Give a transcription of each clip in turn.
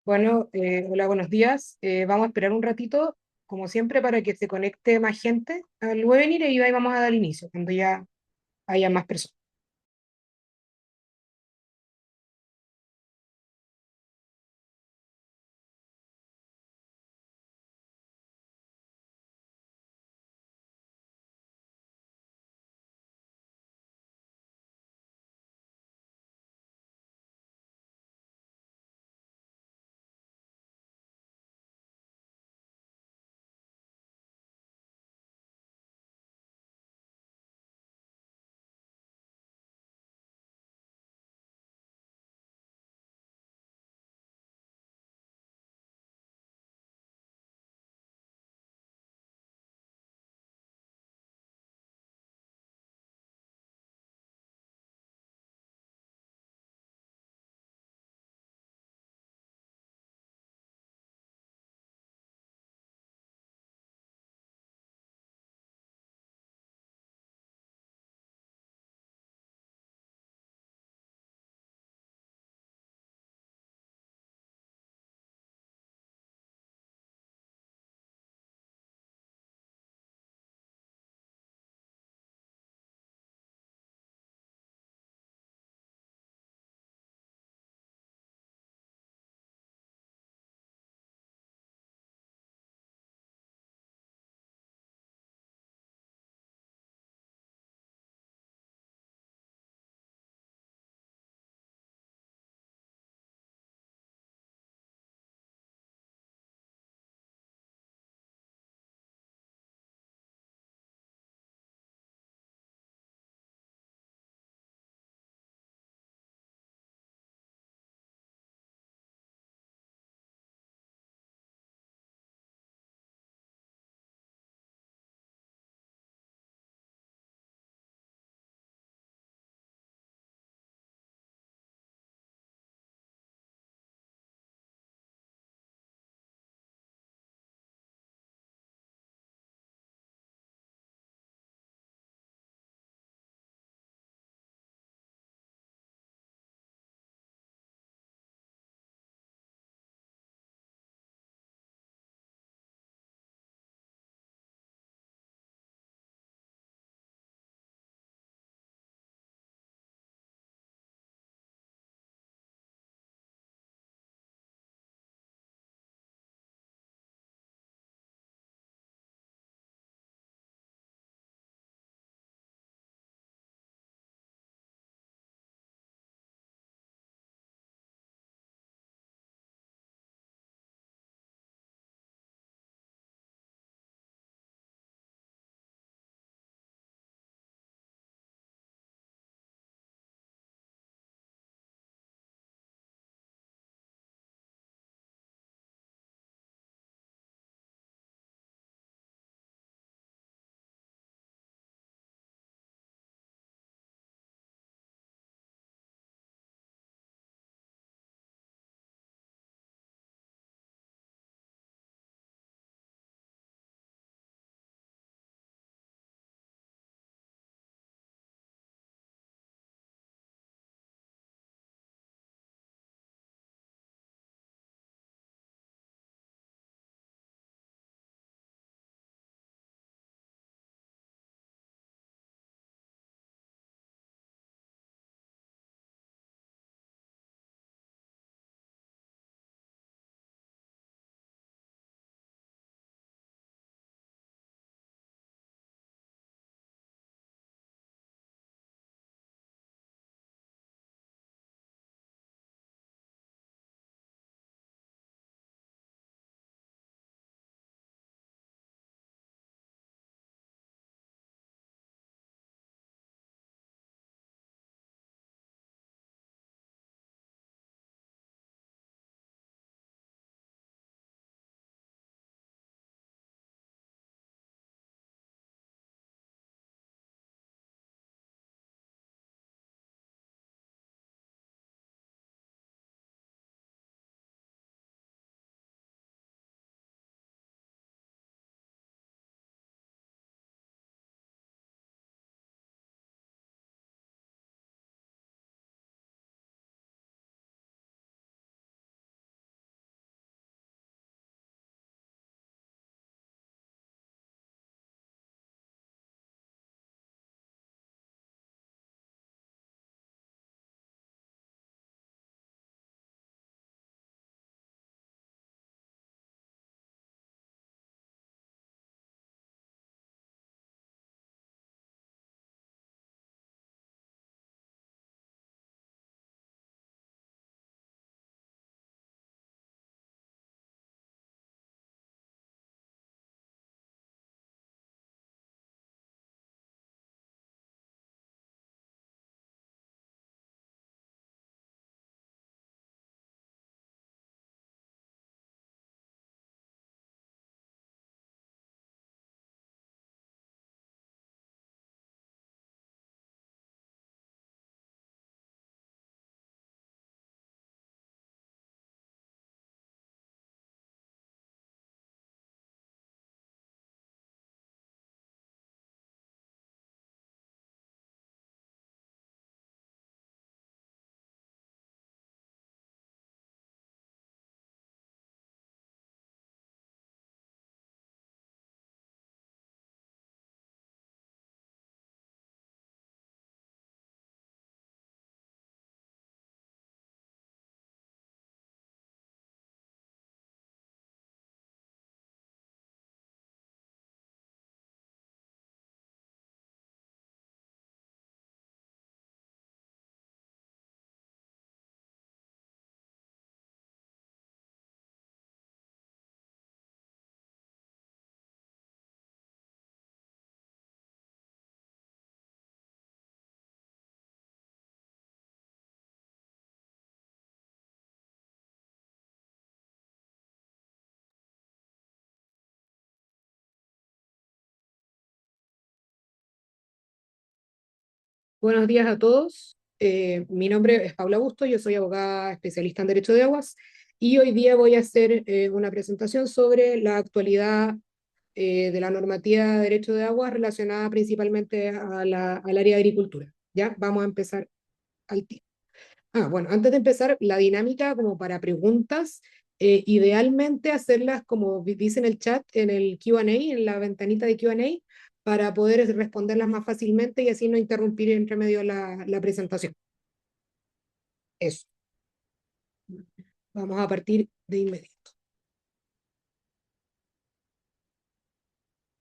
Bueno, hola, buenos días. Vamos a esperar un ratito, como siempre, para que se conecte más gente al webinar y ahí vamos a dar inicio, cuando ya haya más personas. Buenos días a todos. Mi nombre es Paula Busto, yo soy abogada especialista en Derecho de Aguas y hoy día voy a hacer una presentación sobre la actualidad de la normativa de Derecho de Aguas relacionada principalmente al área de agricultura. Ya, vamos a empezar al tiro. Bueno, antes de empezar, la dinámica como para preguntas, idealmente hacerlas como dice en el chat, en el Q&A, en la ventanita de Q&A, para poder responderlas más fácilmente y así no interrumpir entre medio la presentación. Eso. Vamos a partir de inmediato.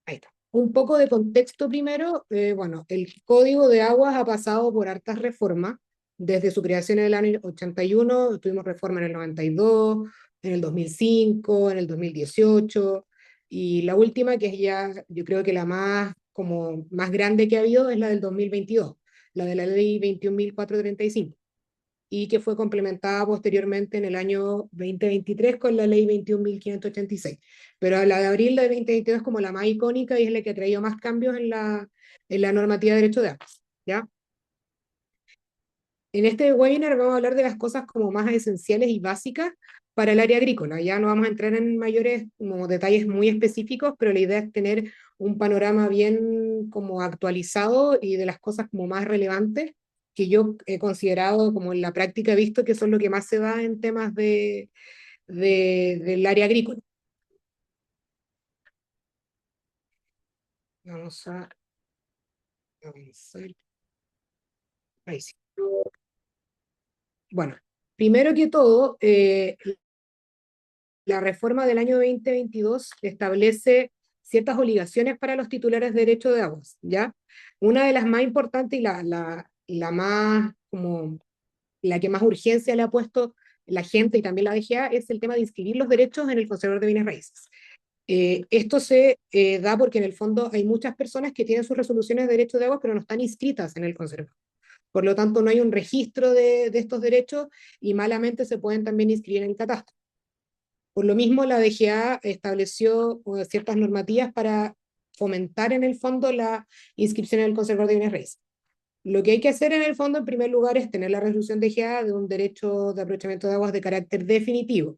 Ahí está. Un poco de contexto primero. Bueno, el Código de Aguas ha pasado por hartas reformas. Desde su creación en el año 81, tuvimos reforma en el 92, en el 2005, en el 2018, y la última, que es ya, yo creo que la más, como, más grande que ha habido, es la del 2022, la de la ley 21.435 y que fue complementada posteriormente en el año 2023 con la ley 21.586. Pero la de abril de 2022 es como la más icónica y es la que ha traído más cambios en la normativa de derecho de aguas, ¿ya? En este webinar vamos a hablar de las cosas como más esenciales y básicas para el área agrícola. Ya no vamos a entrar en mayores como detalles muy específicos, pero la idea es tener un panorama bien como actualizado y de las cosas como más relevantes que yo he considerado como en la práctica he visto que son lo que más se da en temas del área agrícola. Vamos a avanzar. Ahí sí. Bueno, primero que todo, la reforma del año 2022 establece ciertas obligaciones para los titulares de derecho de aguas, ¿ya? Una de las más importantes y la más, como, la que más urgencia le ha puesto la gente y también la DGA es el tema de inscribir los derechos en el conservador de bienes raíces. Esto se da porque en el fondo hay muchas personas que tienen sus resoluciones de derecho de aguas pero no están inscritas en el conservador. Por lo tanto, no hay un registro de estos derechos y malamente se pueden también inscribir en el catastro. Por lo mismo, la DGA estableció ciertas normativas para fomentar en el fondo la inscripción en el conservador de bienes raíces. Lo que hay que hacer en el fondo, en primer lugar, es tener la resolución DGA de un derecho de aprovechamiento de aguas de carácter definitivo,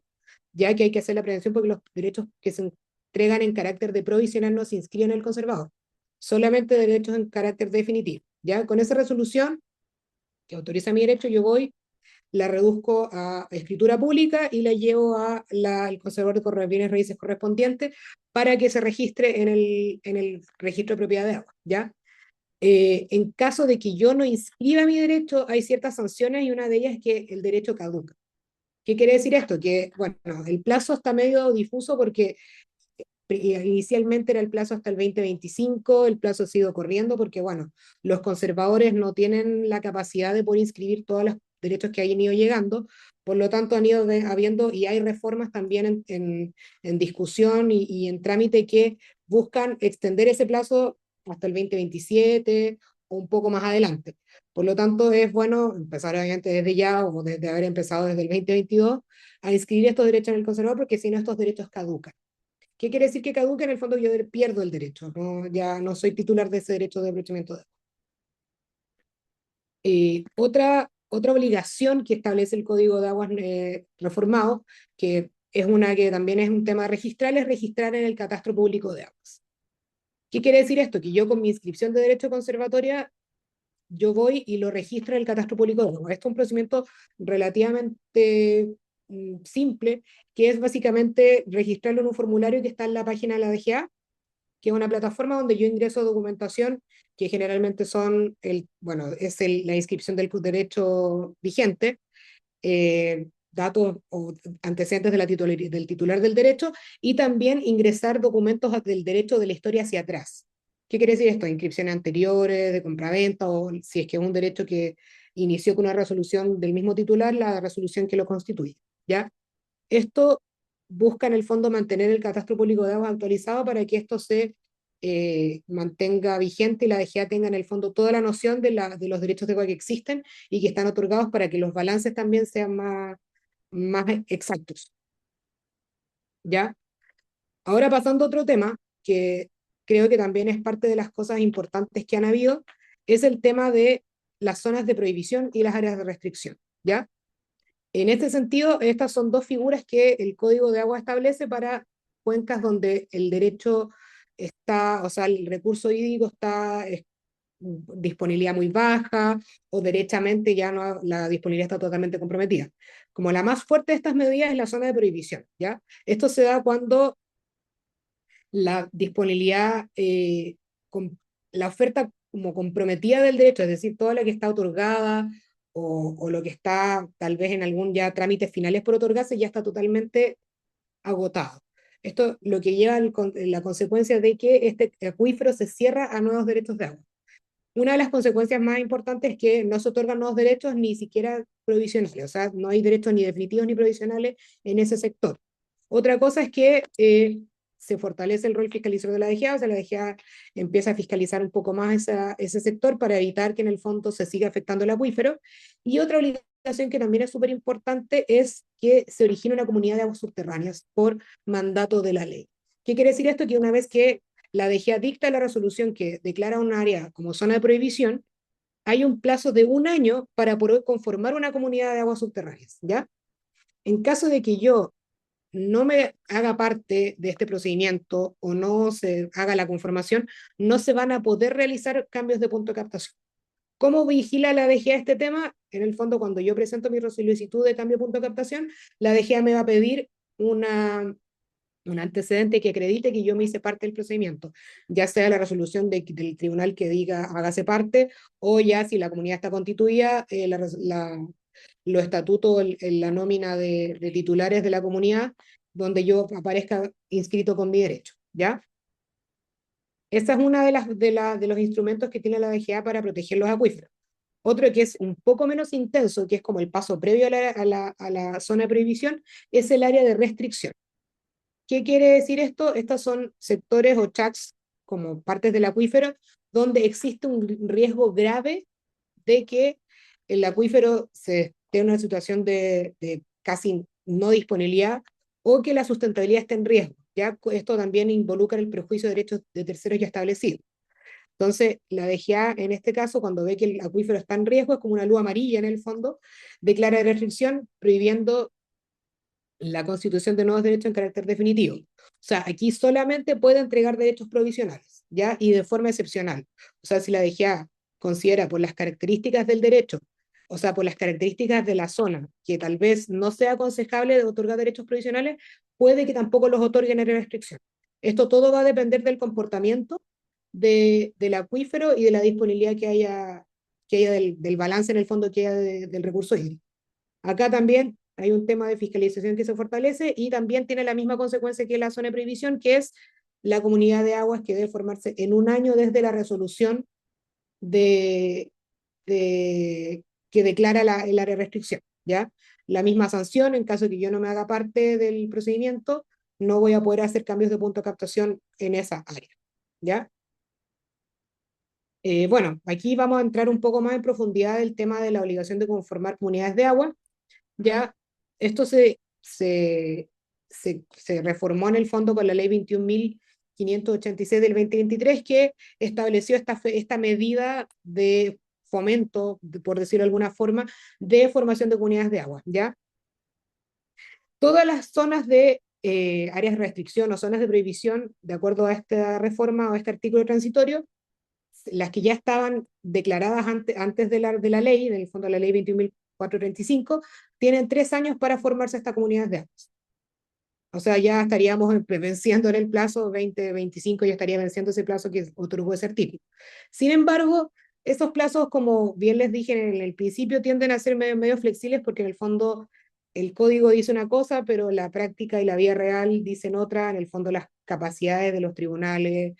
ya que hay que hacer la prevención porque los derechos que se entregan en carácter de provisional no se inscriben en el conservador, solamente derechos en carácter definitivo. Ya con esa resolución que autoriza mi derecho, yo voy, la reduzco a escritura pública y la llevo al conservador de bienes raíces correspondiente para que se registre en el registro de propiedad de agua, ¿ya? En caso de que yo no inscriba mi derecho, hay ciertas sanciones y una de ellas es que el derecho caduca. ¿Qué quiere decir esto? Que, bueno, el plazo está medio difuso porque inicialmente era el plazo hasta el 2025, el plazo ha sido corriendo porque, bueno, los conservadores no tienen la capacidad de poder inscribir todos los derechos que hayan ido llegando, por lo tanto han ido habiendo, y hay reformas también en discusión y en trámite que buscan extender ese plazo hasta el 2027 o un poco más adelante. Por lo tanto, es bueno empezar obviamente desde ya o desde haber empezado desde el 2022 a inscribir estos derechos en el conservador porque si no estos derechos caducan. ¿Qué quiere decir que caduca? En el fondo yo pierdo el derecho, ¿no? Ya no soy titular de ese derecho de aprovechamiento de otra obligación que establece el Código de Aguas reformado, que es una que también es un tema registral, es registrar en el catastro público de aguas. ¿Qué quiere decir esto? Que yo con mi inscripción de derecho conservatoria, yo voy y lo registro en el catastro público de aguas. Esto es un procedimiento relativamente simple, que es básicamente registrarlo en un formulario que está en la página de la DGA, que es una plataforma donde yo ingreso documentación que generalmente son, bueno, es la inscripción del derecho vigente, datos o antecedentes de del titular del derecho, y también ingresar documentos del derecho de la historia hacia atrás. ¿Qué quiere decir esto? Inscripciones anteriores, de compraventa, o si es que es un derecho que inició con una resolución del mismo titular, la resolución que lo constituye, ¿ya? Esto busca en el fondo mantener el catastro público de aguas actualizado para que esto se mantenga vigente y la DGA tenga en el fondo toda la noción de los derechos de agua que existen y que están otorgados para que los balances también sean más exactos. ¿Ya? Ahora pasando a otro tema, que creo que también es parte de las cosas importantes que han habido, es el tema de las zonas de prohibición y las áreas de restricción, ¿ya? En este sentido, estas son dos figuras que el Código de Agua establece para cuencas donde el derecho está, o sea, el recurso hídrico está disponibilidad muy baja o derechamente ya no, la disponibilidad está totalmente comprometida. Como la más fuerte de estas medidas es la zona de prohibición, ¿ya? Esto se da cuando la disponibilidad, la oferta como comprometida del derecho, es decir, toda la que está otorgada o lo que está tal vez en algún ya trámites finales por otorgarse ya está totalmente agotado. Esto lo que lleva la consecuencia de que este acuífero se cierra a nuevos derechos de agua. Una de las consecuencias más importantes es que no se otorgan nuevos derechos ni siquiera provisionales, o sea, no hay derechos ni definitivos ni provisionales en ese sector. Otra cosa es que se fortalece el rol fiscalizador de la DGA, o sea, la DGA empieza a fiscalizar un poco más ese sector para evitar que en el fondo se siga afectando el acuífero. Y otra obligación que también es súper importante es que se origine una comunidad de aguas subterráneas por mandato de la ley. ¿Qué quiere decir esto? Que una vez que la DGA dicta la resolución que declara un área como zona de prohibición, hay un plazo de 1 año para poder conformar una comunidad de aguas subterráneas, ¿ya? En caso de que yo no me haga parte de este procedimiento o no se haga la conformación, no se van a poder realizar cambios de punto de captación. ¿Cómo vigila la DGA este tema? En el fondo, cuando yo presento mi solicitud de cambio de punto de captación, la DGA me va a pedir un antecedente que acredite que yo me hice parte del procedimiento, ya sea la resolución del tribunal que diga hágase parte, o ya si la comunidad está constituida, los estatutos, la nómina de titulares de la comunidad, donde yo aparezca inscrito con mi derecho, ¿ya? Esa es una de los instrumentos que tiene la DGA para proteger los acuíferos. Otro que es un poco menos intenso, que es como el paso previo a la zona de prohibición, es el área de restricción. ¿Qué quiere decir esto? Estos son sectores o chats como partes del acuífero donde existe un riesgo grave de que el acuífero se esté en una situación de casi no disponibilidad o que la sustentabilidad esté en riesgo. ¿Ya? Esto también involucra el prejuicio de derechos de terceros ya establecidos. Entonces, la DGA, en este caso, cuando ve que el acuífero está en riesgo, es como una luz amarilla en el fondo, declara restricción prohibiendo la constitución de nuevos derechos en carácter definitivo. O sea, aquí solamente puede entregar derechos provisionales, ¿ya? Y de forma excepcional. O sea, si la DGA considera por las características del derecho, o sea, por las características de la zona, que tal vez no sea aconsejable de otorgar derechos provisionales, puede que tampoco los otorguen en restricción. Esto todo va a depender del comportamiento del acuífero y de la disponibilidad que haya del balance en el fondo que haya del recurso hídrico. Acá también hay un tema de fiscalización que se fortalece y también tiene la misma consecuencia que la zona de prohibición, que es la comunidad de aguas que debe formarse en 1 año desde la resolución de, que declara el área de restricción, ¿ya? La misma sanción, en caso de que yo no me haga parte del procedimiento, no voy a poder hacer cambios de punto de captación en esa área, ¿ya? Bueno, aquí vamos a entrar un poco más en profundidad del tema de la obligación de conformar comunidades de agua. Ya esto se reformó en el fondo con la ley 21.586 del 2023 que estableció esta medida de fomento, por decirlo de alguna forma, de formación de comunidades de agua, ¿ya? Todas las zonas de áreas de restricción o zonas de prohibición, de acuerdo a esta reforma o a este artículo transitorio, las que ya estaban declaradas antes de la ley, en el fondo de la ley 21.435, tienen 3 años para formarse esta comunidad de aguas. O sea, ya estaríamos venciendo en el plazo 2025, ya estaría venciendo ese plazo que otorgó ese artículo. Sin embargo, esos plazos, como bien les dije en el principio, tienden a ser medio flexibles porque en el fondo el código dice una cosa, pero la práctica y la vía real dicen otra. En el fondo las capacidades de los tribunales,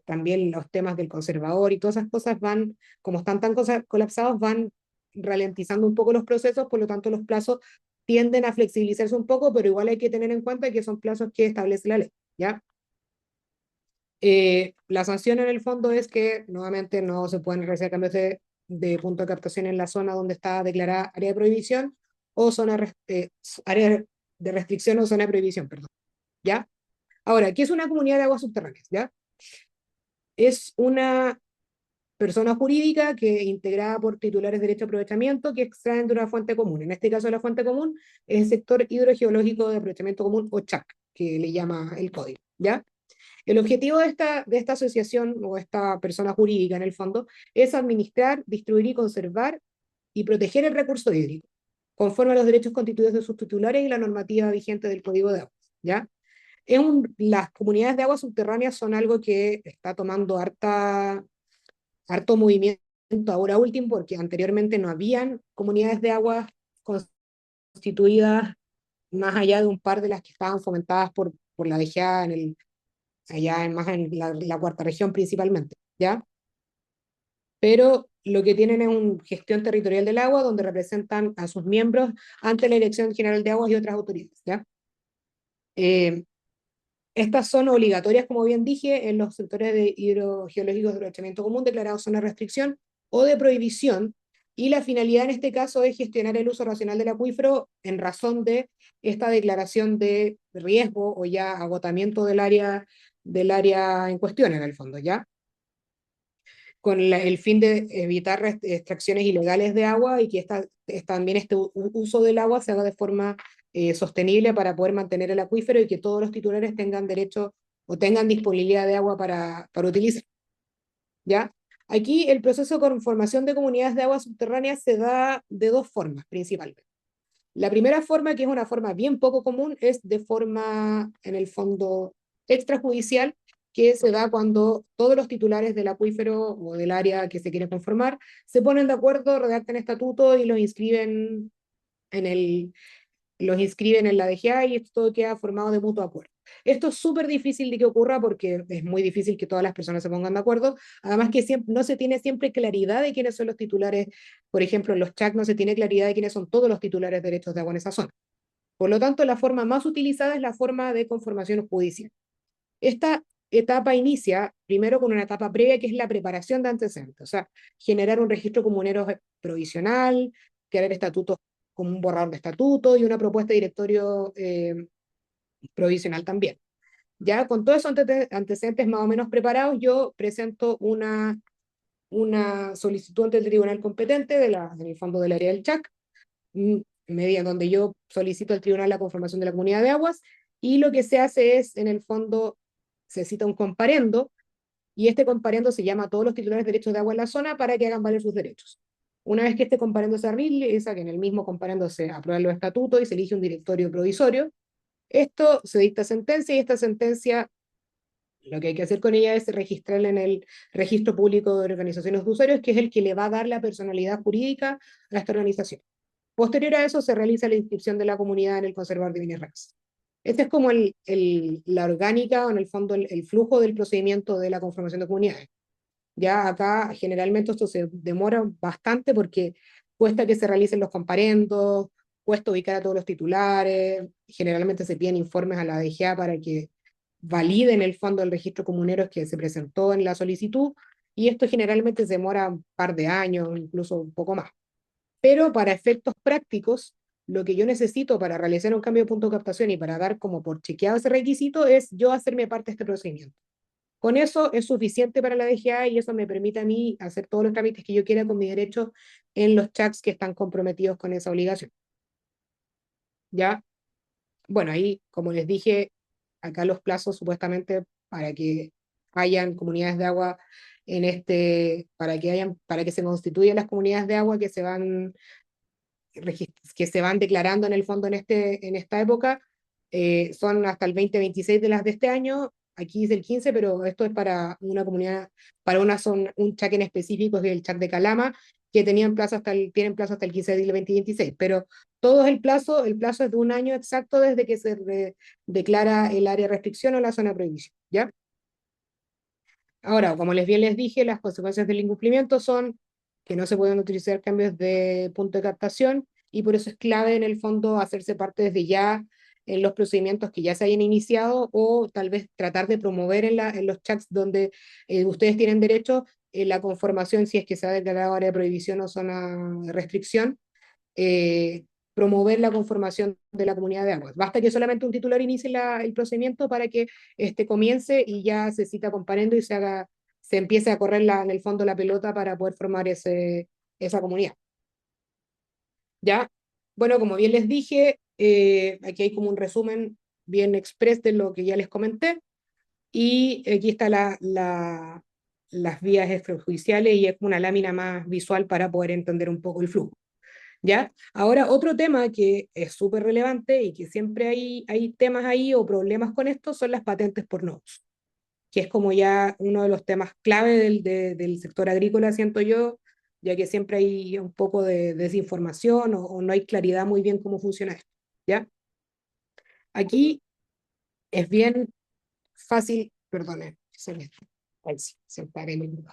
también los temas del conservador y todas esas cosas van, como están tan colapsados, van ralentizando un poco los procesos, por lo tanto los plazos tienden a flexibilizarse un poco, pero igual hay que tener en cuenta que son plazos que establece la ley, ¿ya? La sanción en el fondo es que nuevamente no se pueden realizar cambios de punto de captación en la zona donde está declarada área de prohibición o área de restricción o zona de prohibición, perdón, ¿ya? Ahora, ¿qué es una comunidad de aguas subterráneas? ¿Ya? Es una persona jurídica que integrada por titulares de derecho a aprovechamiento que extraen de una fuente común. En este caso, la fuente común es el sector hidrogeológico de aprovechamiento común, o CHAC, que le llama el código, ¿ya? El objetivo de esta asociación o esta persona jurídica, en el fondo, es administrar, distribuir y conservar y proteger el recurso hídrico, conforme a los derechos constituidos de sus titulares y la normativa vigente del Código de Aguas, ¿ya? Las comunidades de aguas subterráneas son algo que está tomando harto movimiento ahora último, porque anteriormente no habían comunidades de aguas constituidas más allá de un par de las que estaban fomentadas por la DGA allá más en la cuarta región principalmente, ¿ya? Pero lo que tienen es una gestión territorial del agua donde representan a sus miembros ante la Dirección General de Aguas y otras autoridades, ¿ya? Eh, Estas son obligatorias, como bien dije, en los sectores de hidrogeológicos de aprovechamiento común declarados zona de restricción o de prohibición, y la finalidad en este caso es gestionar el uso racional del acuífero en razón de esta declaración de riesgo o ya agotamiento del área en cuestión, en el fondo, ¿ya? Con el fin de evitar extracciones ilegales de agua y que también este uso del agua se haga de forma sostenible para poder mantener el acuífero y que todos los titulares tengan derecho o tengan disponibilidad de agua para utilizar, ¿ya? Aquí el proceso de conformación de comunidades de agua subterráneas se da de dos formas principalmente. La primera forma, que es una forma bien poco común, es de forma, en el fondo, extrajudicial, que se da cuando todos los titulares del acuífero o del área que se quiere conformar se ponen de acuerdo, redactan estatutos y en el, los inscriben en la DGA, y esto todo queda formado de mutuo acuerdo. Esto es súper difícil de que ocurra porque es muy difícil que todas las personas se pongan de acuerdo, además que no se tiene siempre claridad de quiénes son los titulares. Por ejemplo, en los CHAC no se tiene claridad de quiénes son todos los titulares de derechos de agua en esa zona. Por lo tanto, la forma más utilizada es la forma de conformación judicial. Esta etapa inicia primero con una etapa previa, que es la preparación de antecedentes, o sea, generar un registro comunero provisional, crear estatutos como un borrador de estatuto y una propuesta de directorio provisional también. Ya con todos esos antecedentes más o menos preparados, yo presento una solicitud ante el tribunal competente en el fondo del área del CHAC, media donde yo solicito al tribunal la conformación de la comunidad de aguas, y lo que se hace es, en el fondo, se cita un comparendo, y este comparendo se llama a todos los titulares de derechos de agua en la zona para que hagan valer sus derechos. Una vez que este comparendo se realiza, que en el mismo comparendo se aprueban los estatutos y se elige un directorio provisorio, esto se dicta sentencia, y esta sentencia lo que hay que hacer con ella es registrarla en el Registro Público de Organizaciones de Usuarios, que es el que le va a dar la personalidad jurídica a esta organización. Posterior a eso se realiza la inscripción de la comunidad en el conservador de bienes raíces. Este es como la orgánica, o en el fondo el flujo del procedimiento de la conformación de comunidades. Ya acá generalmente esto se demora bastante porque cuesta que se realicen los comparendos, cuesta ubicar a todos los titulares, generalmente se piden informes a la DGA para que validen el fondo del registro comunero que se presentó en la solicitud, y esto generalmente se demora un par de años, incluso un poco más. Pero para efectos prácticos, lo que yo necesito para realizar un cambio de punto de captación y para dar como por chequeado ese requisito es yo hacerme parte de este procedimiento. Con eso es suficiente para la DGA, y eso me permite a mí hacer todos los trámites que yo quiera con mis derechos en los chats que están comprometidos con esa obligación. ¿Ya? Bueno, ahí, como les dije, acá los plazos supuestamente para que hayan comunidades de agua para que se constituyan las comunidades de agua que se van declarando en el fondo en esta época, son hasta el 2026 de las de este año. Aquí es el 15, pero esto es para una comunidad, para un chac en específico, que es el chac de Calama, que tienen plazo hasta el 15 de abril del 2026, pero todo el plazo es de un año exacto desde que se declara el área de restricción o la zona de prohibición, ¿ya? Ahora, como bien les dije, las consecuencias del incumplimiento son que no se pueden utilizar cambios de punto de captación, y por eso es clave en el fondo hacerse parte desde ya en los procedimientos que ya se hayan iniciado, o tal vez tratar de promover en los chats donde ustedes tienen derecho la conformación, si es que se ha declarado área de prohibición o zona de restricción, eh, promover la conformación de la comunidad de aguas. Basta que solamente un titular inicie el procedimiento para que este comience y ya se cita comparendo y se empiece a correr en el fondo la pelota para poder formar esa comunidad. ¿Ya? Bueno, como bien les dije, aquí hay como un resumen bien express de lo que ya les comenté, y aquí está las vías extrajudiciales y es una lámina más visual para poder entender un poco el flujo. ¿Ya? Ahora, otro tema que es súper relevante y que siempre hay temas ahí o problemas con esto son las patentes por nodos, que es como ya uno de los temas clave del sector agrícola, siento yo, ya que siempre hay un poco de desinformación o no hay claridad muy bien cómo funciona esto. ¿Ya? Aquí es bien fácil, perdone, ahí sí, se apaga el monitor.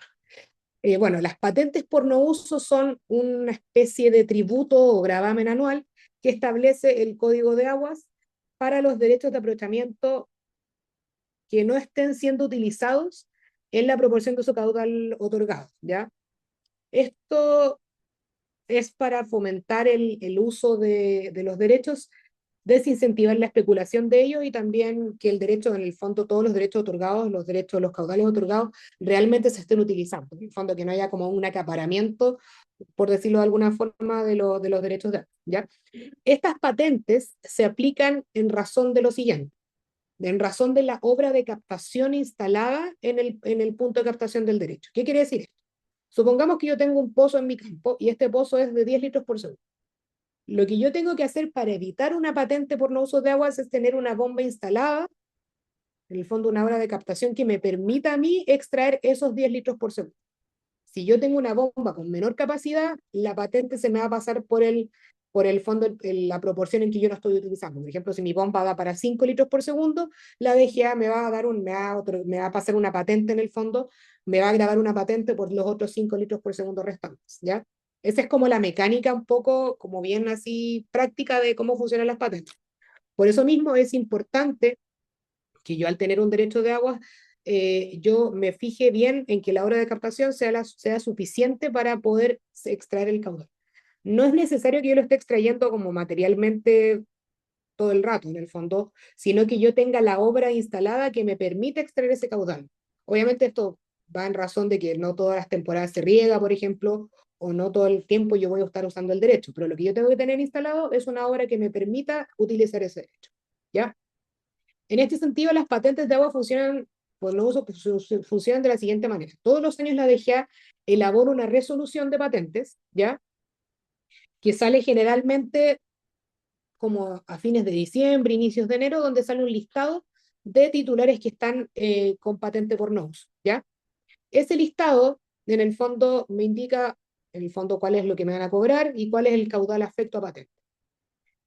Bueno, las patentes por no uso son una especie de tributo o gravamen anual que establece el Código de Aguas para los derechos de aprovechamiento que no estén siendo utilizados en la proporción de su caudal otorgado, ¿ya? Esto es para fomentar el uso de los derechos, desincentivar la especulación de ellos y también que el derecho, en el fondo, todos los derechos otorgados, los derechos, los caudales otorgados, realmente se estén utilizando. En el fondo, que no haya como un acaparamiento, por decirlo de alguna forma, de los derechos de, ¿ya? Estas patentes se aplican en razón de lo siguiente, en razón de la obra de captación instalada en el punto de captación del derecho. ¿Qué quiere decir esto? Supongamos que yo tengo un pozo en mi campo y este pozo es de 10 litros por segundo. Lo que yo tengo que hacer para evitar una patente por no uso de aguas es tener una bomba instalada, en el fondo una obra de captación que me permita a mí extraer esos 10 litros por segundo. Si yo tengo una bomba con menor capacidad, la patente se me va a pasar por el fondo, la proporción en que yo la estoy utilizando. Por ejemplo, si mi bomba da para 5 litros por segundo, la DGA me va a dar me va a pasar una patente en el fondo, me va a grabar una patente por los otros 5 litros por segundo restantes, ¿ya? Esa es como la mecánica un poco, como bien así, práctica de cómo funcionan las patentes. Por eso mismo es importante que yo al tener un derecho de agua, yo me fije bien en que la hora de captación sea suficiente para poder extraer el caudal. No es necesario que yo lo esté extrayendo como materialmente todo el rato, en el fondo, sino que yo tenga la obra instalada que me permite extraer ese caudal. Obviamente esto va en razón de que no todas las temporadas se riega, por ejemplo, o no todo el tiempo yo voy a estar usando el derecho, pero lo que yo tengo que tener instalado es una obra que me permita utilizar ese derecho. ¿Ya? En este sentido, las patentes de agua funcionan, pues no uso, funcionan de la siguiente manera. Todos los años la DGA elabora una resolución de patentes, ¿ya? Que sale generalmente como a fines de diciembre, inicios de enero, donde sale un listado de titulares que están con patente por no uso, ¿ya? Ese listado, en el fondo, me indica, en el fondo, cuál es lo que me van a cobrar y cuál es el caudal afecto a patente.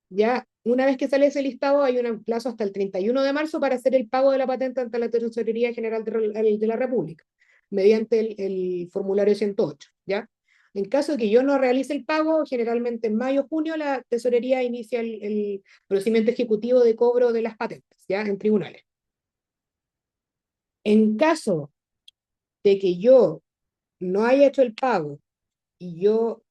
Ya, una vez que sale ese listado, hay un plazo hasta el 31 de marzo para hacer el pago de la patente ante la Tesorería General de la República, mediante el formulario 108, ¿ya? En caso de que yo no realice el pago, generalmente en mayo o junio, la Tesorería inicia el procedimiento ejecutivo de cobro de las patentes, ¿ya? En tribunales. En caso de que yo no haya hecho el pago y yo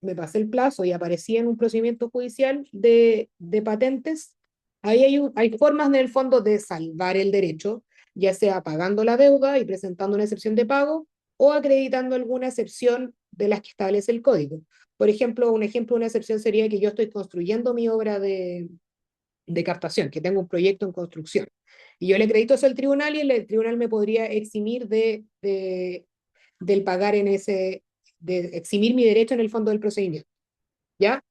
me pasé el plazo y aparecía en un procedimiento judicial de patentes, ahí hay formas en el fondo de salvar el derecho, ya sea pagando la deuda y presentando una excepción de pago o acreditando alguna excepción de las que establece el código. Por ejemplo, un ejemplo de una excepción sería que yo estoy construyendo mi obra de captación, que tengo un proyecto en construcción. Y yo le acredito eso al tribunal y el tribunal me podría eximir del pagar en de eximir mi derecho en el fondo del procedimiento. ¿Ya?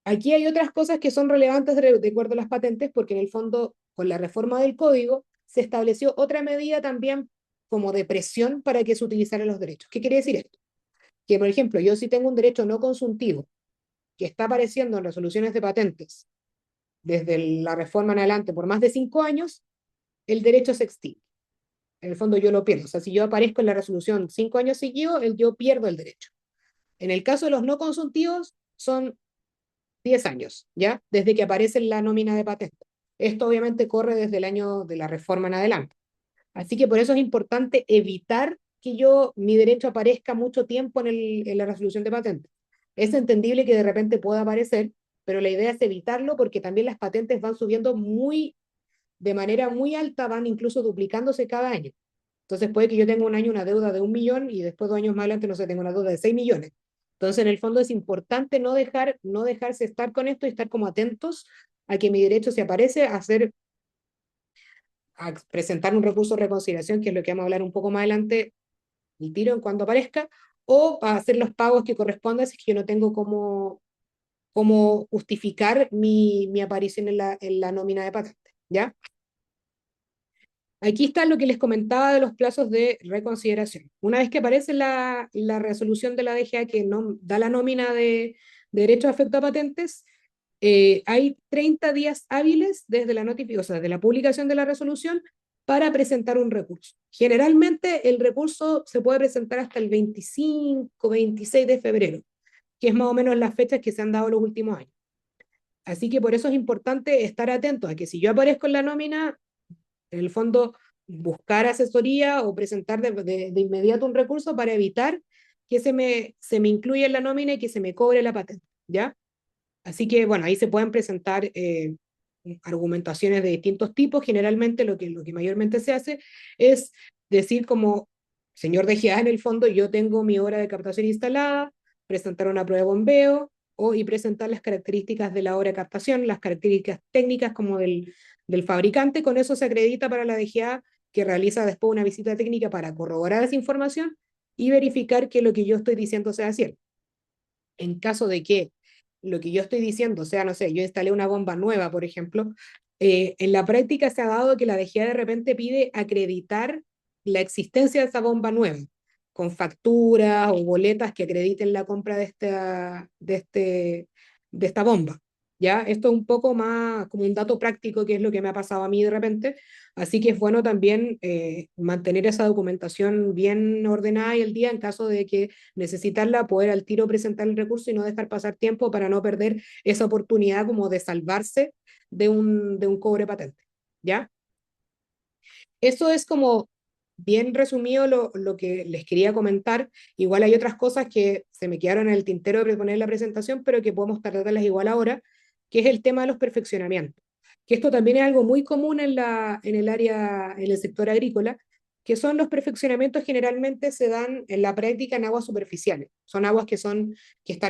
Aquí hay otras cosas que son relevantes de acuerdo a las patentes, porque en el fondo, con la reforma del código, se estableció otra medida también como de presión para que se utilizaran los derechos. ¿Qué quiere decir esto? Que, por ejemplo, yo si tengo un derecho no consultivo que está apareciendo en resoluciones de patentes desde la reforma en adelante por más de 5 años, el derecho se extingue. En el fondo yo lo pierdo. O sea, si yo aparezco en la resolución 5 años seguidos, yo pierdo el derecho. En el caso de los no consultivos, son 10 años, ¿ya? Desde que aparece en la nómina de patente. Esto obviamente corre desde el año de la reforma en adelante. Así que por eso es importante evitar que mi derecho aparezca mucho tiempo en la resolución de patente. Es entendible que de repente pueda aparecer, pero la idea es evitarlo porque también las patentes van subiendo de manera muy alta, van incluso duplicándose cada año. Entonces puede que yo tenga un año una deuda de 1 millón y después 2 años más adelante, no sé, tengo una deuda de 6 millones. Entonces, en el fondo es importante no dejarse estar con esto y estar como atentos a que mi derecho, si aparece, a presentar un recurso de reconsideración, que es lo que vamos a hablar un poco más adelante, el tiro en cuanto aparezca, o a hacer los pagos que correspondan si es que yo no tengo cómo justificar mi aparición en la nómina de patente, ¿ya? Aquí está lo que les comentaba de los plazos de reconsideración. Una vez que aparece la resolución de la DGA que no, da la nómina de derecho a efecto a patentes, hay 30 días hábiles desde la notificación, o sea, de la publicación de la resolución para presentar un recurso. Generalmente el recurso se puede presentar hasta el 25, 26 de febrero, que es más o menos las fechas que se han dado los últimos años. Así que por eso es importante estar atentos a que si yo aparezco en la nómina, en el fondo buscar asesoría o presentar de inmediato un recurso para evitar que se me incluya en la nómina y que se me cobre la patente, ¿ya? Así que, bueno, ahí se pueden presentar argumentaciones de distintos tipos. Generalmente lo que mayormente se hace es decir como, señor DGA, en el fondo yo tengo mi obra de captación instalada, presentar una prueba de bombeo y presentar las características de la obra de captación, las características técnicas como del fabricante. Con eso se acredita para la DGA que realiza después una visita técnica para corroborar esa información y verificar que lo que yo estoy diciendo sea cierto. En caso de que lo que yo estoy diciendo sea, no sé, yo instalé una bomba nueva, por ejemplo, en la práctica se ha dado que la DGA de repente pide acreditar la existencia de esa bomba nueva, con facturas o boletas que acrediten la compra de esta bomba. ¿Ya? Esto es un poco más como un dato práctico, que es lo que me ha pasado a mí de repente, así que es bueno también mantener esa documentación bien ordenada y al día en caso de que necesitarla, poder al tiro presentar el recurso y no dejar pasar tiempo para no perder esa oportunidad como de salvarse de un cobre patente, ¿ya? Eso es como bien resumido lo que les quería comentar. Igual hay otras cosas que se me quedaron en el tintero de poner en la presentación, pero que podemos tratarlas igual ahora, que es el tema de los perfeccionamientos. Que esto también es algo muy común en el área, en el sector agrícola, que son los perfeccionamientos generalmente se dan en la práctica en aguas superficiales. Son aguas que están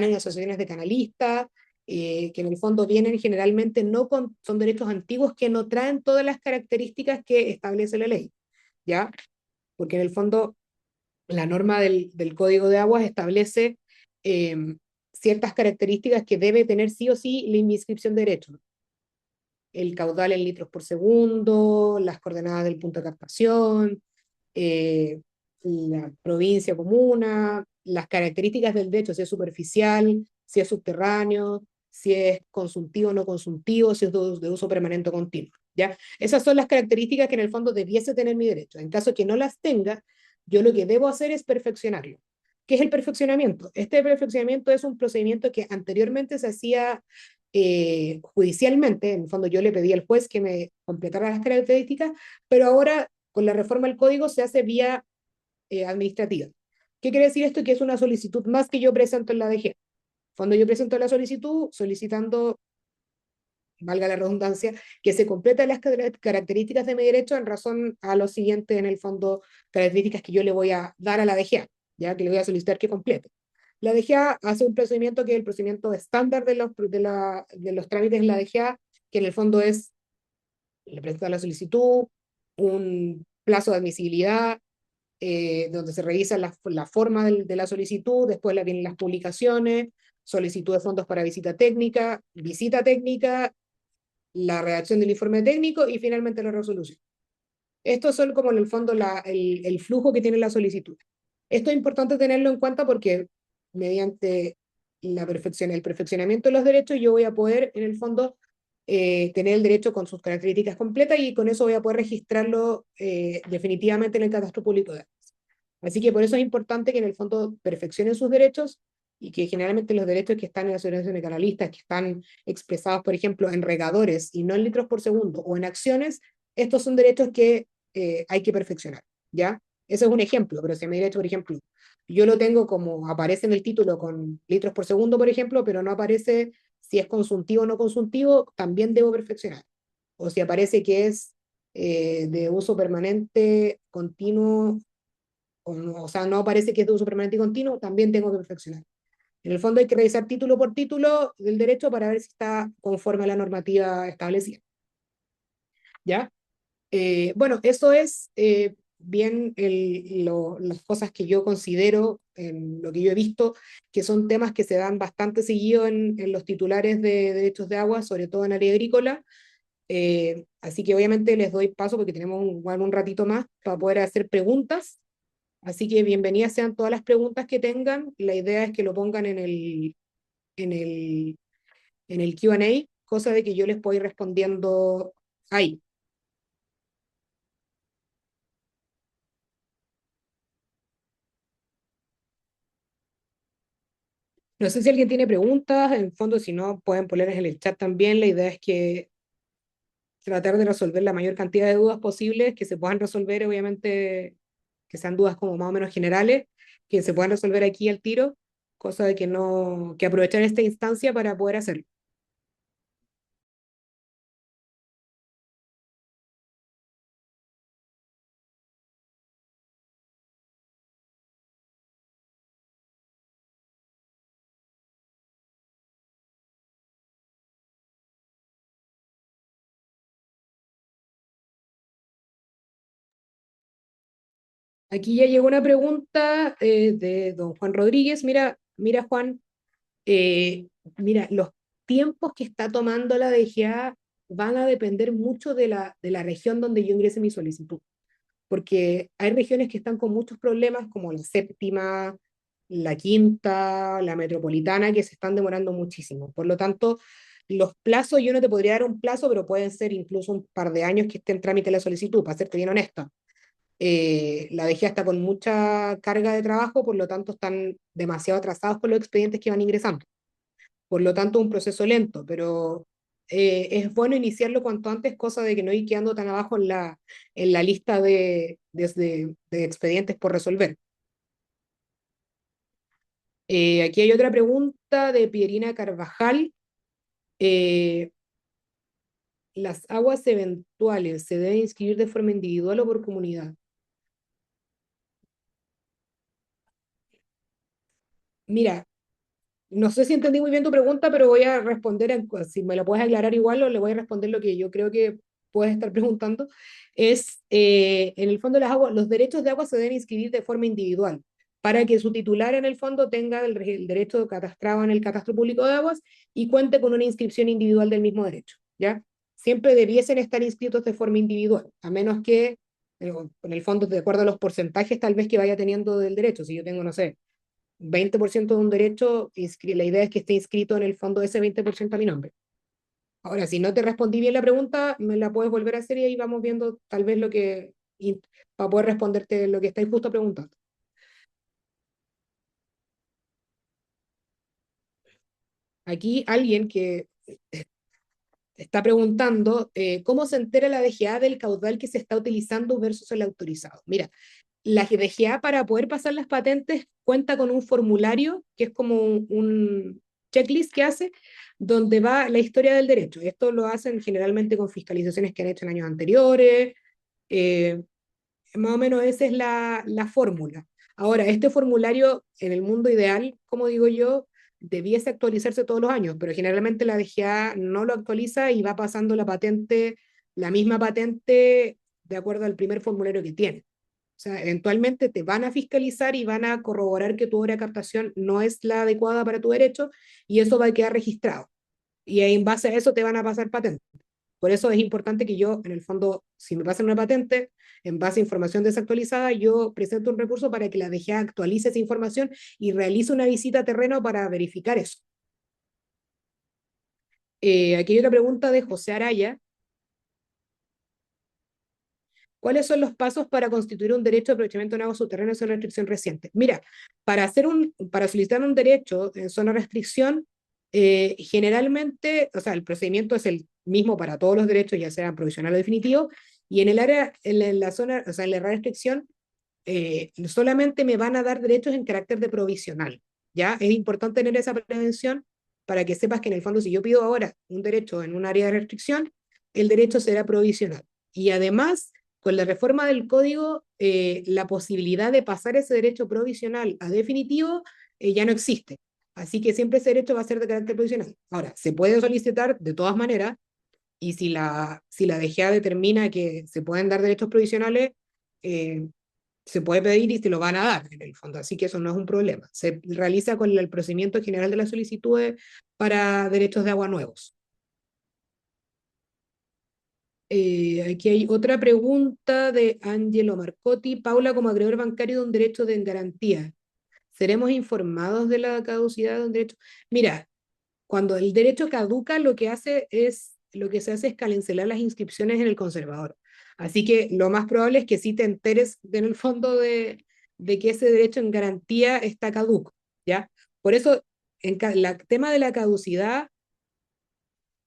en asociaciones de canalistas, que en el fondo vienen generalmente no con, son derechos antiguos que no traen todas las características que establece la ley, ¿ya? Porque en el fondo la norma del Código de Aguas establece eh, ciertas características que debe tener sí o sí la inscripción de derechos. El caudal en litros por segundo, las coordenadas del punto de captación, la provincia, comuna, las características del derecho, si es superficial, si es subterráneo, si es consultivo o no consultivo, si es de uso permanente o continuo. ¿Ya? Esas son las características que en el fondo debiese tener mi derecho. En caso que no las tenga, yo lo que debo hacer es perfeccionarlo. ¿Qué es el perfeccionamiento? Este perfeccionamiento es un procedimiento que anteriormente se hacía judicialmente. En el fondo yo le pedí al juez que me completara las características, pero ahora con la reforma del código se hace vía administrativa. ¿Qué quiere decir esto? Que es una solicitud más que yo presento en la DG. Cuando yo presento la solicitud, solicitando, valga la redundancia, que se completen las características de mi derecho en razón a lo siguiente, en el fondo, características que yo le voy a dar a la DGA, ya que le voy a solicitar que complete. La DGA hace un procedimiento que es el procedimiento estándar de los trámites en la DGA, que en el fondo es, le presenta la solicitud, un plazo de admisibilidad, donde se revisa la forma de la solicitud, después vienen las publicaciones, solicitud de fondos para visita técnica, la redacción del informe técnico y finalmente la resolución. Estos son como en el fondo el flujo que tiene la solicitud. Esto es importante tenerlo en cuenta porque mediante el perfeccionamiento de los derechos yo voy a poder en el fondo tener el derecho con sus características completas y con eso voy a poder registrarlo definitivamente en el catastro público de datos. Así que por eso es importante que en el fondo perfeccionen sus derechos y que generalmente los derechos que están en la asociación de canalistas, que están expresados, por ejemplo, en regadores y no en litros por segundo o en acciones, estos son derechos que hay que perfeccionar, ¿ya? Ese es un ejemplo, pero si mi derecho, por ejemplo, yo lo tengo como aparece en el título con litros por segundo, por ejemplo, pero no aparece si es consultivo o no consultivo, también debo perfeccionar. O si aparece que es de uso permanente, continuo, o sea, no parece que es de uso permanente y continuo, también tengo que perfeccionar. En el fondo hay que revisar título por título del derecho para ver si está conforme a la normativa establecida. ¿Ya? Bueno, eso es bien las cosas que yo considero, en lo que yo he visto, que son temas que se dan bastante seguido en los titulares de derechos de agua, sobre todo en área agrícola. Así que obviamente les doy paso porque tenemos un ratito más para poder hacer preguntas. Así que bienvenidas sean todas las preguntas que tengan. La idea es que lo pongan en el, en el Q&A, cosa de que yo les pueda ir respondiendo ahí. No sé si alguien tiene preguntas, en fondo, si no, pueden ponerlas en el chat también. La idea es que tratar de resolver la mayor cantidad de dudas posibles, que se puedan resolver, obviamente, que sean dudas como más o menos generales, que se puedan resolver aquí al tiro, cosa de que no, que aprovechar esta instancia para poder hacerlo. Aquí ya llegó una pregunta de don Juan Rodríguez. Mira Juan, eh, mira, los tiempos que está tomando la DGA van a depender mucho de la región donde yo ingrese mi solicitud, porque hay regiones que están con muchos problemas, como la séptima, la quinta, la metropolitana, que se están demorando muchísimo. Por lo tanto, los plazos, yo no te podría dar un plazo, pero pueden ser incluso un par de años que esté en trámite la solicitud, para serte bien honesta. La DGA está con mucha carga de trabajo, por lo tanto están demasiado atrasados con los expedientes que van ingresando. Por lo tanto, un proceso lento, pero es bueno iniciarlo cuanto antes, cosa de que no ir quedando tan abajo en la lista de expedientes por resolver. Aquí hay otra pregunta de Pierina Carvajal. Eh, ¿Las aguas eventuales se deben inscribir de forma individual o por comunidad? Mira, no sé si entendí muy bien tu pregunta, pero voy a responder, si me la puedes aclarar igual, o le voy a responder lo que yo creo que puedes estar preguntando. Es, en el fondo, los derechos de agua se deben inscribir de forma individual, para que su titular en el fondo tenga el derecho catastrado en el catastro público de aguas y cuente con una inscripción individual del mismo derecho, ¿ya? Siempre debiesen estar inscritos de forma individual, a menos que, en el fondo, de acuerdo a los porcentajes tal vez que vaya teniendo del derecho. Si yo tengo, no sé, 20% de un derecho, la idea es que esté inscrito en el fondo ese 20% a mi nombre. Ahora, si no te respondí bien la pregunta, me la puedes volver a hacer y ahí vamos viendo tal vez para poder responderte lo que estáis justo preguntando. Aquí alguien que está preguntando cómo se entera la DGA del caudal que se está utilizando versus el autorizado. Mira, la DGA, para poder pasar las patentes, cuenta con un formulario que es como un checklist que hace, donde va la historia del derecho. Esto lo hacen generalmente con fiscalizaciones que han hecho en años anteriores. eh, Más o menos esa es la fórmula. Ahora, este formulario, en el mundo ideal, como digo yo, debiese actualizarse todos los años, pero generalmente la DGA no lo actualiza y va pasando la misma patente, de acuerdo al primer formulario que tiene. O sea, eventualmente te van a fiscalizar y van a corroborar que tu hora de captación no es la adecuada para tu derecho, y eso va a quedar registrado. Y en base a eso te van a pasar patentes. Por eso es importante que yo, en el fondo, si me pasan una patente, en base a información desactualizada, yo presento un recurso para que la DGA actualice esa información y realice una visita a terreno para verificar eso. Aquí hay otra pregunta de José Araya. ¿Cuáles son los pasos para constituir un derecho de aprovechamiento en aguas subterráneas en restricción reciente? Mira, para solicitar un derecho en zona de restricción, generalmente, o sea, el procedimiento es el mismo para todos los derechos, ya sea provisional o definitivo, y en el área, en la zona, o sea, en la restricción, solamente me van a dar derechos en carácter de provisional, ¿ya? Es importante tener esa prevención para que sepas que en el fondo, si yo pido ahora un derecho en un área de restricción, el derecho será provisional Y además, con la reforma del código, la posibilidad de pasar ese derecho provisional a definitivo ya no existe. Así que siempre ese derecho va a ser de carácter provisional. Ahora, se puede solicitar de todas maneras, y si la DGA determina que se pueden dar derechos provisionales, eh, se puede pedir y se lo van a dar en el fondo, así que eso no es un problema. Se realiza con el procedimiento general de las solicitudes para derechos de agua nuevos. Aquí hay otra pregunta de Angelo Marcotti. Paula, como acreedor bancario de un derecho de garantía, ¿seremos informados de la caducidad de un derecho? Mira, cuando el derecho caduca, lo que se hace es cancelar las inscripciones en el conservador. Así que lo más probable es que sí te enteres en el fondo de que ese derecho en garantía está caduco, ¿ya? Por eso, en el tema de la caducidad,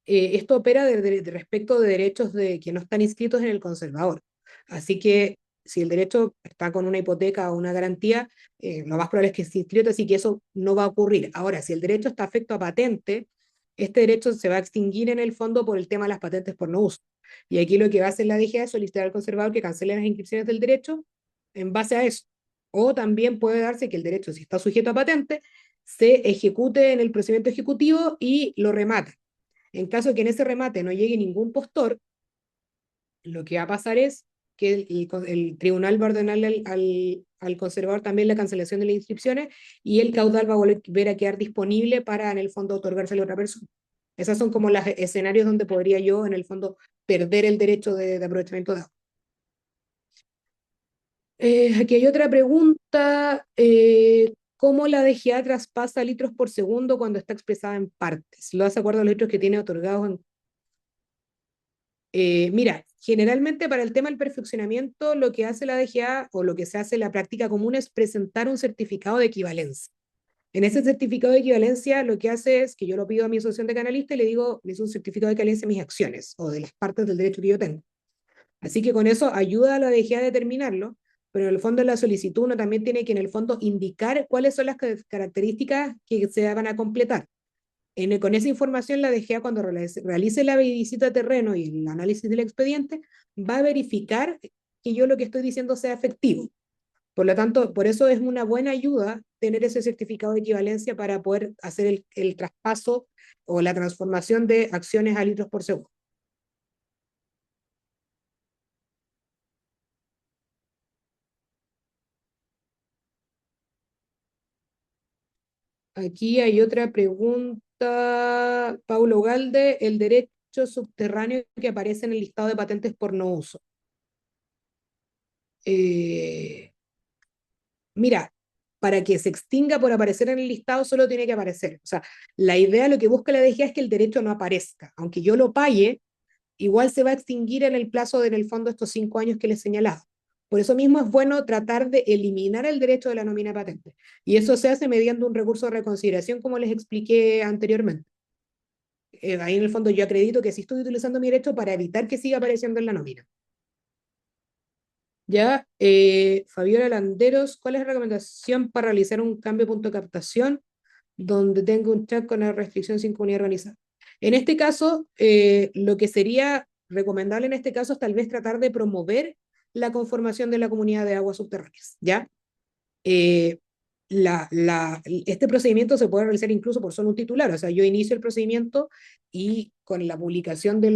esto opera respecto de derechos que no están inscritos en el conservador. Así que si el derecho está con una hipoteca o una garantía, lo más probable es que esté inscrito, así que eso no va a ocurrir. Ahora, si el derecho está afecto a patente, este derecho se va a extinguir en el fondo por el tema de las patentes por no uso. Y aquí lo que va a hacer la DGA es solicitar al conservador que cancele las inscripciones del derecho en base a eso. O también puede darse que el derecho, si está sujeto a patente, se ejecute en el procedimiento ejecutivo y lo remata. En caso de que en ese remate no llegue ningún postor, lo que va a pasar es que el tribunal va a ordenarle al conservador también la cancelación de las inscripciones y el caudal va a volver a quedar disponible para, en el fondo, otorgárselo a otra persona. Esos son como los escenarios donde podría yo, en el fondo, perder el derecho de aprovechamiento de agua. Aquí hay otra pregunta. ¿Cómo la DGA traspasa litros por segundo cuando está expresada en partes? ¿Lo hace de acuerdo a los litros que tiene otorgados en mira, generalmente para el tema del perfeccionamiento, lo que hace la DGA o lo que se hace en la práctica común es presentar un certificado de equivalencia. En ese certificado de equivalencia, lo que hace es que yo lo pido a mi asociación de canalista y le digo, es un certificado de equivalencia de mis acciones o de las partes del derecho que yo tengo. Así que con eso ayuda a la DGA a determinarlo, pero en el fondo de la solicitud uno también tiene que en el fondo indicar cuáles son las características que se van a completar. Con esa información, la DGA, cuando realice la visita a terreno y el análisis del expediente, va a verificar que yo lo que estoy diciendo sea efectivo. Por lo tanto, por eso es una buena ayuda tener ese certificado de equivalencia para poder hacer el traspaso o la transformación de acciones a litros por segundo. Aquí hay otra pregunta, Paulo Galde, el derecho subterráneo que aparece en el listado de patentes por no uso. Mira, para que se extinga por aparecer en el listado solo tiene que aparecer. O sea, la idea, lo que busca la DGA es que el derecho no aparezca. Aunque yo lo pague, igual se va a extinguir en el plazo de, en el fondo, estos 5 años que les he señalado. Por eso mismo es bueno tratar de eliminar el derecho de la nómina patente. Y eso se hace mediante un recurso de reconsideración, como les expliqué anteriormente. Ahí en el fondo yo acredito que sí estoy utilizando mi derecho para evitar que siga apareciendo en la nómina. Ya, Fabiola Landeros, ¿cuál es la recomendación para realizar un cambio de punto de captación donde tenga un chat con la restricción sin comunidad organizada? En este caso, lo que sería recomendable en este caso es tal vez tratar de promover la conformación de la comunidad de aguas subterráneas, ¿ya? Eh, este procedimiento se puede realizar incluso por solo un titular, o sea, yo inicio el procedimiento y con la publicación de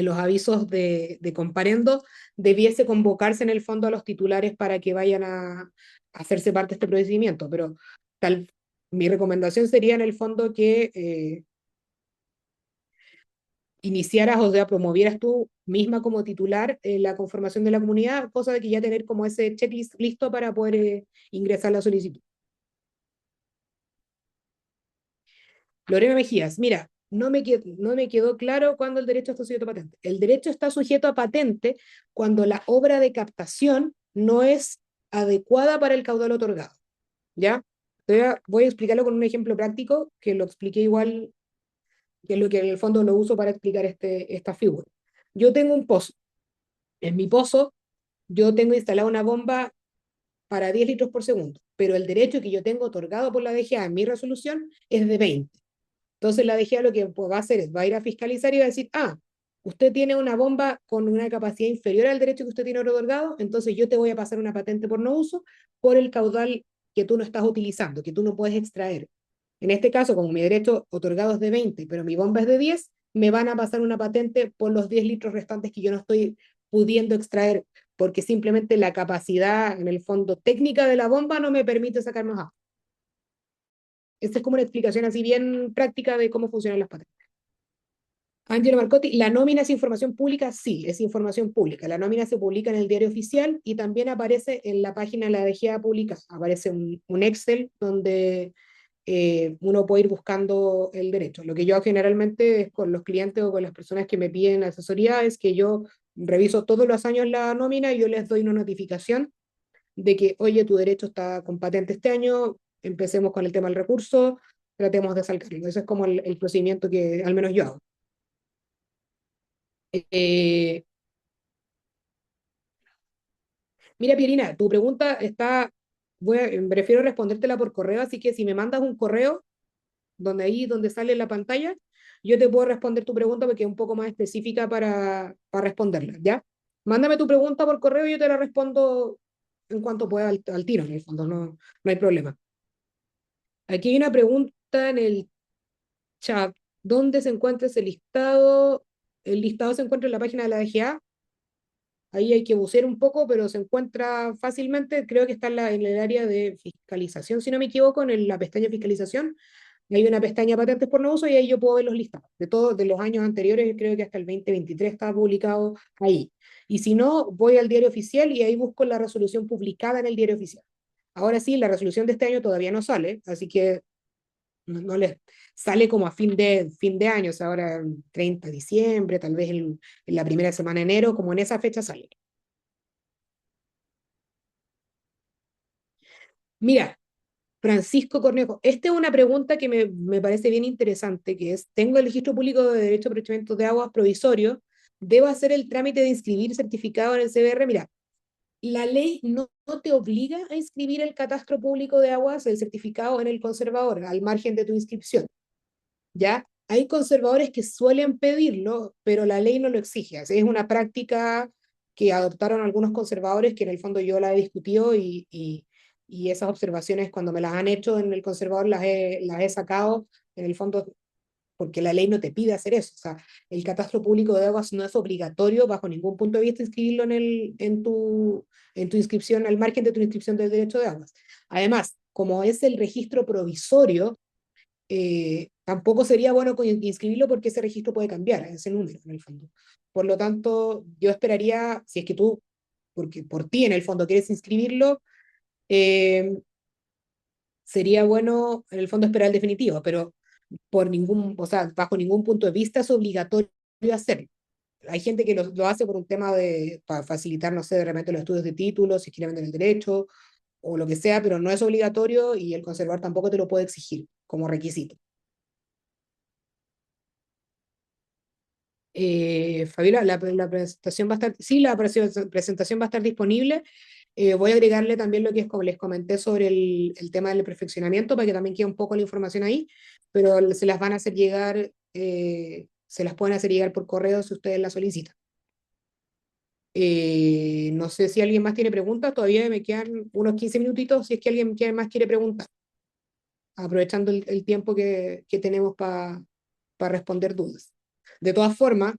los avisos de comparendo, debiese convocarse en el fondo a los titulares para que vayan a hacerse parte de este procedimiento, pero mi recomendación sería en el fondo que iniciaras, o sea, promovieras tú misma como titular la conformación de la comunidad, cosa de que ya tener como ese checklist listo para poder ingresar la solicitud. Lorena Mejías, mira, no me quedó claro cuándo el derecho está sujeto a patente. El derecho está sujeto a patente cuando la obra de captación no es adecuada para el caudal otorgado. ¿Ya? Voy a explicarlo con un ejemplo práctico que lo expliqué igual, que es lo que en el fondo lo uso para explicar esta figura. Yo tengo un pozo. En mi pozo, yo tengo instalada una bomba para 10 litros por segundo, pero el derecho que yo tengo otorgado por la DGA en mi resolución es de 20. Entonces la DGA lo que va a hacer es, va a ir a fiscalizar y va a decir, usted tiene una bomba con una capacidad inferior al derecho que usted tiene otorgado, entonces yo te voy a pasar una patente por no uso por el caudal que tú no estás utilizando, que tú no puedes extraer. En este caso, como mi derecho otorgado es de 20, pero mi bomba es de 10, me van a pasar una patente por los 10 litros restantes que yo no estoy pudiendo extraer, porque simplemente la capacidad, en el fondo, técnica de la bomba no me permite sacar más agua. Esta es como una explicación así bien práctica de cómo funcionan las patentes. Angelo Marcotti, la nómina es información pública, sí, es información pública. La nómina se publica en el diario oficial y también aparece en la página de la DGA pública. Aparece un Excel donde uno puede ir buscando el derecho. Lo que yo hago generalmente es con los clientes o con las personas que me piden asesoría es que yo reviso todos los años la nómina y yo les doy una notificación de que, oye, tu derecho está con patente este año, empecemos con el tema del recurso, tratemos de saltarlo. Ese es como el procedimiento que al menos yo hago. Eh, Mira, Pierina, tu pregunta está, prefiero respondértela por correo, así que si me mandas un correo, donde ahí donde sale la pantalla, yo te puedo responder tu pregunta porque es un poco más específica para responderla, ¿ya? Mándame tu pregunta por correo y yo te la respondo en cuanto pueda al tiro, en el fondo, no, no hay problema. Aquí hay una pregunta en el chat. ¿Dónde se encuentra ese listado? El listado se encuentra en la página de la DGA. Ahí hay que bucear un poco, pero se encuentra fácilmente. Creo que está en el área de fiscalización, si no me equivoco, en la pestaña fiscalización. Hay una pestaña patentes por no uso y ahí yo puedo ver los listados. De todos de los años anteriores, creo que hasta el 2023 está publicado ahí. Y si no, voy al diario oficial y ahí busco la resolución publicada en el diario oficial. Ahora sí, la resolución de este año todavía no sale, así que no les sale como a fin de año, o sea, ahora el 30 de diciembre, tal vez en la primera semana de enero, como en esa fecha sale. Mira, Francisco Cornejo, esta es una pregunta que me parece bien interesante, que es, tengo el registro público de derecho a aprovechamiento de aguas provisorio, ¿debo hacer el trámite de inscribir certificado en el CBR? Mira, la ley no te obliga a inscribir el catastro público de aguas, el certificado en el conservador, al margen de tu inscripción. ¿Ya? Hay conservadores que suelen pedirlo, pero la ley no lo exige. Así es una práctica que adoptaron algunos conservadores que en el fondo yo la he discutido y esas observaciones cuando me las han hecho en el conservador las he sacado en el fondo porque la ley no te pide hacer eso. O sea, el catastro público de aguas no es obligatorio bajo ningún punto de vista inscribirlo en tu inscripción, al margen de tu inscripción del derecho de aguas. Además, como es el registro provisorio, tampoco sería bueno inscribirlo porque ese registro puede cambiar, ese número en el fondo. Por lo tanto, yo esperaría, si es que tú, porque por ti en el fondo quieres inscribirlo, eh, sería bueno en el fondo esperar el definitivo, pero por ningún, o sea, bajo ningún punto de vista es obligatorio hacerlo. Hay gente que lo hace por un tema para facilitar, no sé, de repente los estudios de títulos, si quieren vender el derecho o lo que sea, pero no es obligatorio y el conservador tampoco te lo puede exigir como requisito. Fabiola, la presentación va a estar, sí, la presentación va a estar disponible. Voy a agregarle también lo que es como les comenté sobre el tema del perfeccionamiento para que también quede un poco la información ahí, pero se las van a hacer llegar, se las pueden hacer llegar por correo si ustedes la solicitan. No sé si alguien más tiene preguntas, todavía me quedan unos 15 minutitos si es que alguien más quiere preguntar, aprovechando el tiempo que tenemos para responder dudas. De todas formas,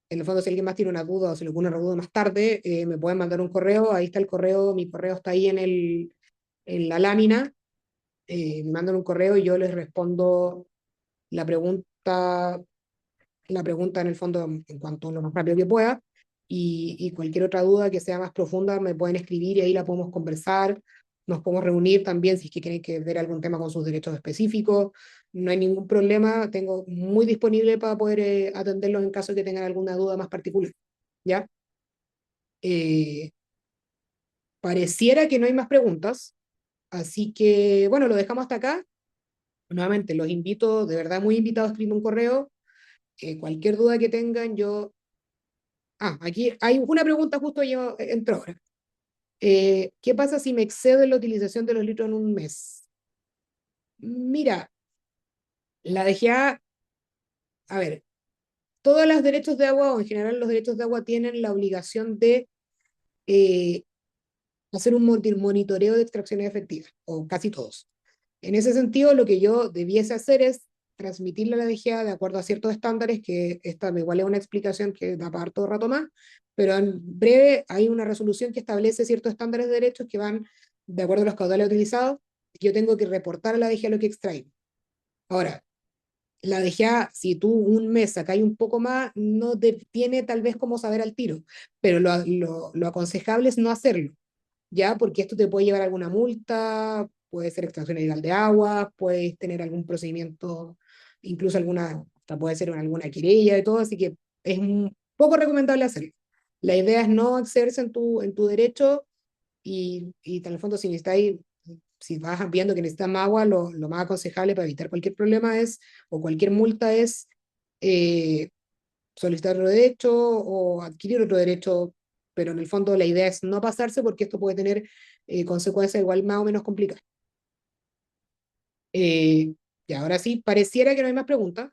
en el fondo, si alguien más tiene una duda o se le ocurre una duda más tarde, me pueden mandar un correo, ahí está el correo, mi correo está ahí en la lámina, me mandan un correo y yo les respondo la pregunta, la pregunta en el fondo en cuanto lo más rápido que pueda, y cualquier otra duda que sea más profunda me pueden escribir y ahí la podemos conversar, nos podemos reunir también si es que quieren que ver algún tema con sus derechos específicos, no hay ningún problema, tengo muy disponible para poder atenderlos en caso de que tengan alguna duda más particular, ¿ya? Eh, Pareciera que no hay más preguntas, así que bueno, lo dejamos hasta acá. Nuevamente, los invito, de verdad muy invitados a escribir un correo, cualquier duda que tengan, yo... Ah, aquí hay una pregunta justo yo entró ahora. ¿Qué pasa si me excedo en la utilización de los litros en un mes? Mira, la DGA, a ver, todos los derechos de agua, o en general los derechos de agua, tienen la obligación de eh, hacer un monitoreo de extracciones efectivas, o casi todos. En ese sentido, lo que yo debiese hacer es transmitirle a la DGA de acuerdo a ciertos estándares, que esta igual es una explicación que da para todo rato más, pero en breve hay una resolución que establece ciertos estándares de derechos que van de acuerdo a los caudales utilizados. Yo tengo que reportar a la DGA lo que extrae. Ahora, la DGA, si tú un mes sacáis un poco más, no te tiene tal vez como saber al tiro, pero lo aconsejable es no hacerlo, ¿ya? Porque esto te puede llevar a alguna multa, puede ser extracción ilegal de agua, puedes tener algún procedimiento, incluso alguna, hasta puede ser alguna querella y todo, así que es un poco recomendable hacerlo. La idea es no excederse en tu derecho y en el fondo si necesitáis, si vas viendo que necesitas más agua, lo más aconsejable para evitar cualquier problema es, o cualquier multa es, eh, solicitar otro derecho o adquirir otro derecho, pero en el fondo la idea es no pasarse porque esto puede tener consecuencias igual más o menos complicadas. Y ahora sí, pareciera que no hay más preguntas,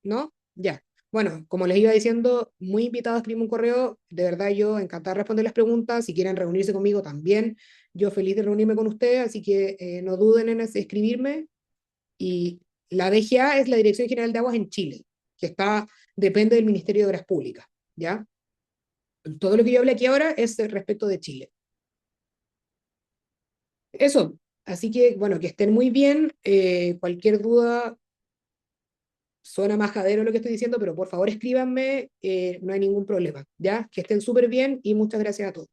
¿no? Ya. Bueno, como les iba diciendo, muy invitado a escribirme un correo. De verdad, yo encantada de responder las preguntas. Si quieren reunirse conmigo también, yo feliz de reunirme con ustedes. Así que no duden en escribirme. Y la DGA es la Dirección General de Aguas en Chile, que está, depende del Ministerio de Obras Públicas, ¿ya? Todo lo que yo hablé aquí ahora es respecto de Chile. Eso. Así que, bueno, que estén muy bien. Cualquier duda, suena majadero lo que estoy diciendo, pero por favor escríbanme, no hay ningún problema, ¿ya? Que estén súper bien y muchas gracias a todos.